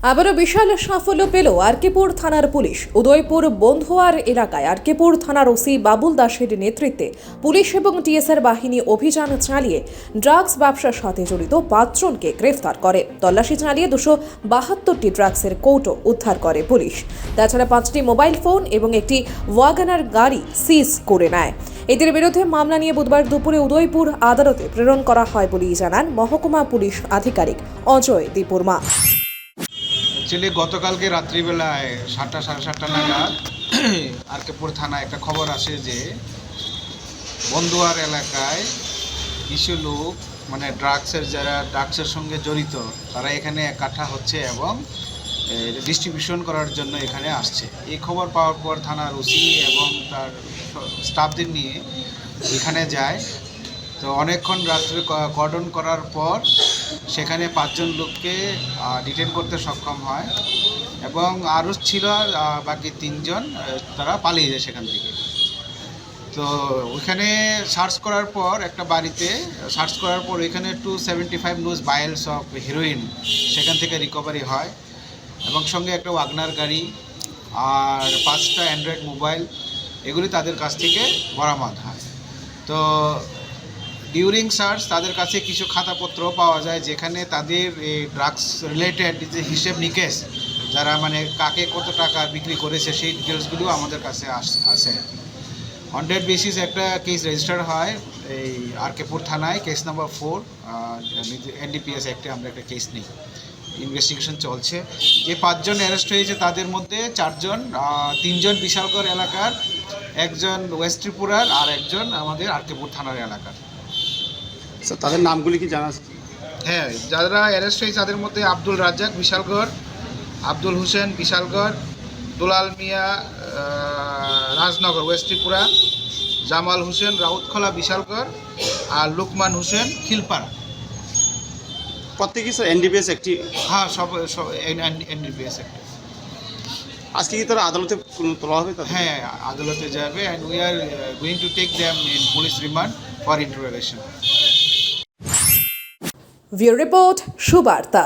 আবারও বিশাল সাফল্য পেল আরকেপুর থানার পুলিশ। উদয়পুর বন্ধুয়ার এলাকায় আরকেপুর থানার ওসি বাবুল দাসের নেতৃত্বে পুলিশ এবং টিএসআর বাহিনী অভিযান চালিয়ে ড্রাগস ব্যবসার সাথে জড়িত 5 জনকে গ্রেফতার করে। তল্লাশি চালিয়ে 272টি ড্রাগসের কৌটো উদ্ধার করে পুলিশ। তাছাড়া 5টি মোবাইল ফোন এবং একটি ওয়াগনার গাড়ি সিজ করে নেয়। এদের বিরুদ্ধে মামলা নিয়ে বুধবার দুপুরে উদয়পুর আদালতে প্রেরণ করা হয় বলেই জানান মহকুমা পুলিশ আধিকারিক অজয় দীপুরমা। অ্যাকচুয়ালি গতকালকে রাত্রিবেলায় 7টা সাড়ে 7টা নাগাদ আরকেপুর থানায় একটা খবর আসে যে বন্ধুয়ার এলাকায় কিছু লোক যারা ড্রাগসের সঙ্গে জড়িত তারা এখানে একাঠা হচ্ছে এবং ডিস্ট্রিবিউশন করার জন্য এখানে আসছে। এই খবর পাওয়ার পর থানার ওসি এবং তার স্টাফদের নিয়ে এখানে যায়। তো অনেকক্ষণ রাত্রে কর্ডন করার পর সেখানে 5 জন লোককে ডিটেন করতে সক্ষম হয় এবং আরও ছিল বাকি 3 জন তারা পালিয়ে যায় সেখান থেকে। তো ওইখানে সার্চ করার পর একটা বাড়িতে সার্চ করার পর ওইখানে 275 লুজ বাইলস অফ হিরোইন সেখান থেকে রিকভারি হয় এবং সঙ্গে একটা ওয়াগনার গাড়ি আর 5টা অ্যান্ড্রয়েড মোবাইল এগুলি তাদের কাছ থেকে বরামদ হয়। তো ডিউরিং সার্চ তাদের কাছে কিছু খাতাপত্র পাওয়া যায় যেখানে তাদের এই ড্রাগস রিলেটেড যে হিসেব নিকেশ যারা কাকে কত টাকা বিক্রি করেছে সেই ডিটেলসগুলিও আমাদের কাছে আসে। অন ডেট বেসিস একটা কেস রেজিস্টার হয় এই আরকেপুর থানায়, কেস নাম্বার 4 NDPS অ্যাক্টে আমরা একটা কেস নিই। ইনভেস্টিগেশন চলছে। যে 5 জন অ্যারেস্ট হয়েছে তাদের মধ্যে 4 জন 3 জন বিশালগড় এলাকার, 1 জন ওয়েস্ট ত্রিপুরার আর 1 জন আমাদের আরকেপুর থানার এলাকার। স্যার তাদের নামগুলি কি জানা আছে? হ্যাঁ, যারা অ্যারেস্ট হয়েছে তাদের মধ্যে আব্দুল রাজ্জাক বিশালগড়, আব্দুল হোসেন বিশালগড়, দুলাল মিয়া রাজনগর ওয়েস্ট ত্রিপুরা, জামাল হোসেন রাউতখোলা বিশালগড় আর লুকমান হোসেন খিলপাড়া। প্রত্যেকেই স্যার NDPS একটি। হ্যাঁ, সব NDPS একটা। আজকে কি তারা আদালতে তোলা হবে? হ্যাঁ, আদালতে যাবে and we are going to take them in police remand for interrogation. Bureau report, Subarta.